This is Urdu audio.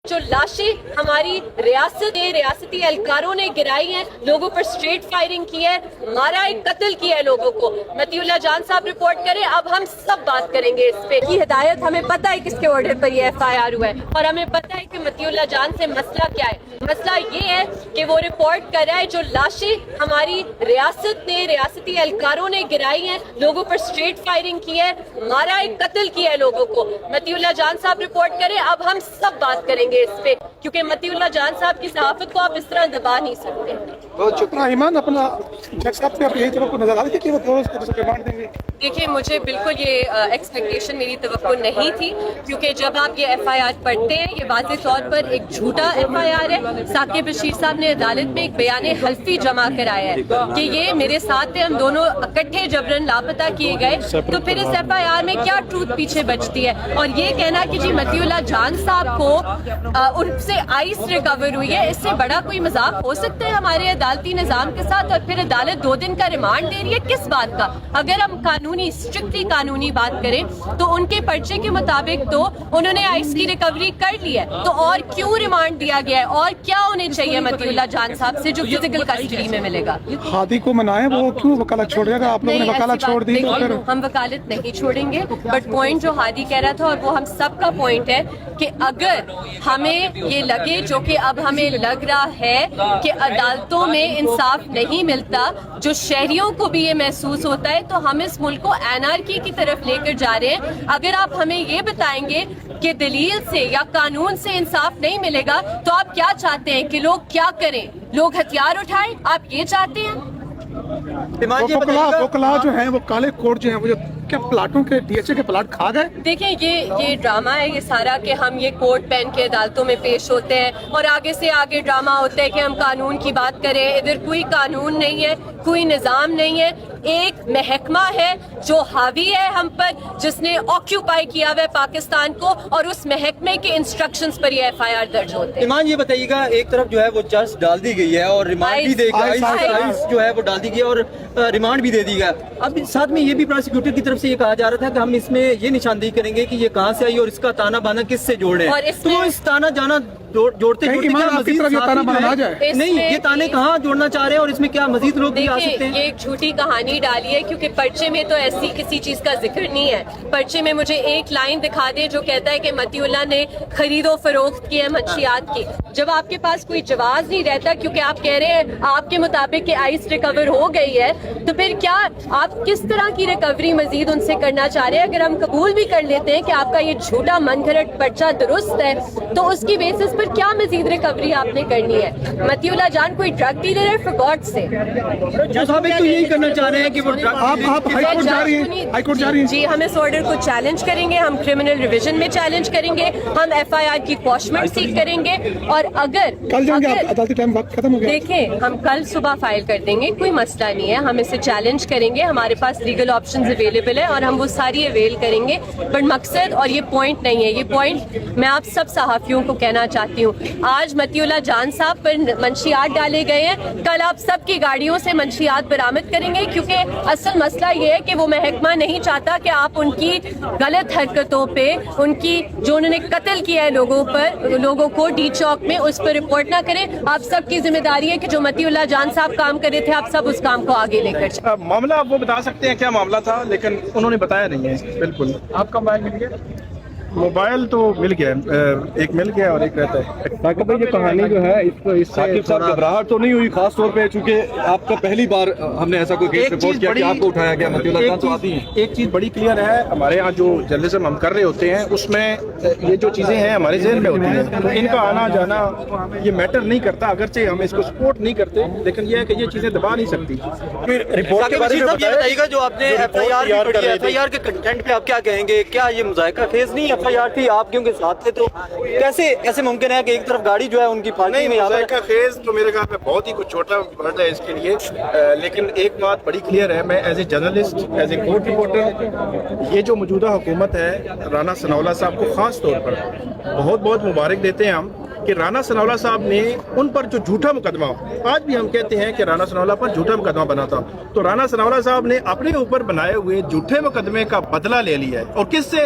جو لاشیں ہماری ریاستی اہلکاروں نے گرائی ہیں، لوگوں پر اسٹریٹ فائرنگ کی ہے، مارا ہے، قتل کیا ہے لوگوں کو، مطیع اللہ جان صاحب رپورٹ کریں۔ اب ہم سب بات کریں گے اس پہ کی ہدایت، ہمیں پتہ ہے کس کے آرڈر پر یہ FIR ہوا ہے، اور ہمیں پتہ ہے کہ مطیع اللہ جان سے مسئلہ کیا ہے۔ مسئلہ یہ ہے کہ وہ رپورٹ کر رہا ہے جو لاشیں ہماری ریاستی اہلکاروں نے گرائی ہیں، لوگوں پر اسٹریٹ فائرنگ کی ہے، مارا ہے، قتل کیا ہے لوگوں کو، مطیع اللہ جان صاحب رپورٹ کریں۔ اب ہم سب بات کریں گے اس پہ، کیونکہ مطیع اللہ جان صاحب کی صحافت کو آپ اس طرح دبا نہیں سکتے۔ بہت شکریہ ایمان، اپنا جج صاحب سے آپ یہی توقع نظر آ رہی تھی کہ وہ تھوڑا سا ریمانڈ دیں گے؟ دیکھیں، مجھے بالکل یہ ایکسپیکٹیشن میری توقع نہیں تھی، کیونکہ جب آپ یہ FIR پڑھتے ہیں یہ واضح طور پر ایک جھوٹا FIR ہے۔ ثاقب بشیر صاحب نے عدالت میں ایک بیان حلفی جمع کرایا ہے کہ یہ میرے ساتھ تھے، ہم دونوں اکٹھے جبرن لاپتہ کیے گئے، تو پھر اس FIR میں کیا ٹروت پیچھے بچتی ہے؟ اور یہ کہنا کہ جی مطیع اللہ جان صاحب کو ان سے آئس ریکور ہوئی ہے، اس سے بڑا کوئی مذاق ہو سکتا ہے ہمارے عدالتی نظام کے ساتھ؟ اور پھر عدالت 2 دن کا ریمانڈ دے رہی ہے، کس بات کا؟ اگر ہم اسٹرکٹلی قانونی بات کریں تو ان کے پرچے کے مطابق تو انہوں نے آئس کی ریکوری کر لی ہے، تو اور کیوں ریمانڈ دیا گیا ہے؟ اور کیا انہیں چاہیے مطیع اللہ جان صاحب سے جو فزیکل کسٹڈی میں ملے گا؟ ہادی کو منائیں، وہ کیوں وکالت چھوڑ دے گا؟ آپ لوگوں نے وکالت چھوڑ دی تو پھر ہم وکالت نہیں چھوڑیں گے، بٹ پوائنٹ جو ہادی کہہ رہا تھا اور وہ ہم سب کا پوائنٹ ہے کہ اگر ہمیں یہ لگے، جو کہ اب ہمیں لگ رہا ہے کہ عدالتوں میں انصاف نہیں ملتا، جو شہریوں کو بھی یہ محسوس ہوتا ہے، تو ہم اس ملک کو انارکی کی طرف لے کر جا رہے ہیں۔ اگر آپ ہمیں یہ بتائیں گے کہ دلیل سے یا قانون سے انصاف نہیں ملے گا، تو آپ کیا چاہتے ہیں کہ لوگ کیا کریں؟ لوگ ہتھیار اٹھائیں؟ آپ یہ چاہتے ہیں؟ وکلا جو ہیں وہ کالے کوٹ جو ہیں وہ جو کیا پلاٹوں کے DHA کے پلاٹ کھا گئے؟ دیکھیں، یہ ڈرامہ ہے یہ سارا کہ ہم یہ کوٹ پہن کے عدالتوں میں پیش ہوتے ہیں اور آگے سے آگے ڈرامہ ہوتا ہے کہ ہم قانون کی بات کریں۔ ادھر کوئی قانون نہیں ہے، کوئی نظام نہیں ہے، ایک محکمہ ہے جو حاوی ہے ہم پر، جس نے آکیوپائی کیا ہوا ہے پاکستان کو، اور اس محکمے کے انسٹرکشنز پر یہ FIR درج ہوتے ہیں۔ ایمان یہ بتائیے گا، ایک طرف جو ہے وہ چارج ڈال دی گئی ہے اور ریمانڈ بھی دے گا، جو ہے وہ ڈال دی گئی اور ریمانڈ بھی دے دی گا۔ اب ساتھ میں یہ بھی پروسیکیوٹر کی طرف سے یہ کہا جا رہا تھا کہ ہم اس میں یہ نشاندہی کریں گے کہ یہ کہاں سے آئی اور اس کا تانا بانا کس سے جوڑے ہیں، تو اس تانا جانا جوڑتے نہیں، یہ تانے کہاں جوڑنا چاہ رہے ہیں اور اس میں کیا مزید لوگ بھی آ سکتے ہیں؟ یہ ایک جھوٹی کہانی ڈالی ہے، کیونکہ پرچے میں تو ایسی کسی چیز کا ذکر نہیں ہے۔ پرچے میں مجھے ایک لائن دکھا دے جو کہتا ہے کہ مطیع اللہ نے خرید و فروخت کی ہے منشیات کی۔ جب آپ کے پاس کوئی جواز نہیں رہتا، کیونکہ آپ کہہ رہے ہیں آپ کے مطابق کہ آئس ریکور ہو گئی ہے، تو پھر کیا آپ کس طرح کی ریکوری مزید ان سے کرنا چاہ رہے ہیں؟ اگر ہم قبول بھی کر لیتے ہیں کہ آپ کا یہ جھوٹا من گھڑت پرچہ درست ہے، تو اس کی بیسس پر کیا مزید ریکوری آپ نے کرنی ہے؟ مطیع اللہ جان کوئی ڈرگ ڈیلر ہے فار گاڈ سے؟ تو یہی کرنا چاہ رہے ہیں کہ وہ آپ ہائی کورٹ جا رہی ہیں؟ جی، ہم اس آرڈر کو چیلنج کریں گے، ہم کرمنل ریویژن میں چیلنج کریں گے، ہم FIR کی کوشمنٹ سیک کریں گے، اور اگر کل جائیں گے عدالتی ٹائم وقت ختم ہو گیا؟ دیکھیں، ہم کل صبح فائل کر دیں گے، کوئی مسئلہ نہیں ہے، ہم اسے چیلنج کریں گے، ہمارے پاس لیگل آپشنز اویلیبل ہے اور ہم وہ ساری اویل کریں گے، بٹ مقصد اور یہ پوائنٹ نہیں ہے۔ یہ پوائنٹ میں آپ سب صحافیوں کو کہنا چاہتی ہوں، آج مطیع اللہ جان صاحب پر منشیات ڈالے گئے ہیں، کل آپ سب کی گاڑیوں سے منشیات برآمد کریں گے، کیونکہ اصل مسئلہ یہ ہے کہ وہ محکمہ نہیں چاہتا کہ آپ ان کی غلط حرکتوں پہ، ان کی جو انہوں نے قتل کیا ہے لوگوں کو ڈی چوک میں، اس پر رپورٹ نہ کریں۔ آپ سب کی ذمہ داری ہے کہ جو مطیع اللہ جان صاحب کام کر رہے تھے، آپ سب اس کام کو آگے لے کر چلیں۔ معاملہ آپ وہ بتا سکتے ہیں کیا معاملہ تھا، لیکن انہوں نے بتایا نہیں ہے۔ بالکل آپ کا موبائل مل گیا؟ موبائل تو مل گیا، ایک مل گیا اور ایک رہتا ہے۔ ثاقب بھائی، یہ کہانی جو ہے اس سے ثاقب صاحب گھبراہٹ تو نہیں ہوئی، خاص طور پہ چونکہ آپ کا پہلی بار ہم نے ایسا کوئی کیس رپورٹ کیا کہ آپ کو اٹھایا گیا؟ مطیع اللہ جان تو آتی ہیں۔ ایک چیز بڑی کلیئر ہے، ہمارے ہاں جو جرنلزم ہم کر رہے ہوتے ہیں اس میں یہ جو چیزیں ہیں ہمارے ذہن میں ہوتی ہیں، تو ان کا آنا جانا یہ میٹر نہیں کرتا، اگرچہ ہم اس کو سپورٹ نہیں کرتے، لیکن یہ ہے کہ یہ چیزیں دبا نہیں سکتی۔ رپورٹ کے بارے میں بتائیے گا، جو آپ نے FIR کے کنٹینٹ پہ آپ کیا کہیں گے؟ کیا یہ مذائقہ خیز نہیں FIR تھی؟ آپ کیونکہ ساتھ تھے، تو کیسے ایسے ممکن ہے کہ ایک طرف گاڑی جو ہے ان کی پارٹی میں؟ مذائقہ خیز تو میرے خیال میں بہت ہی کچھ چھوٹا ورڈ ہے اس کے لیے، لیکن ایک بات بڑی کلیئر ہے، میں as a journalist, as a court reporter, یہ جو موجودہ حکومت ہے رانا ثناءاللہ صاحب کو خاص طور پر بہت بہت مبارک دیتے ہیں ہم کہ رانا ثناءاللہ صاحب نے ان پر جو جھوٹا مقدمہ، آج بھی ہم کہتے ہیں کہ رانا ثناءاللہ پر جھوٹا مقدمہ بنا تھا، تو رانا ثناءاللہ صاحب نے اپنے اوپر بنائے ہوئے جھوٹے مقدمے کا بدلہ لے لیا ہے، اور کس سے؟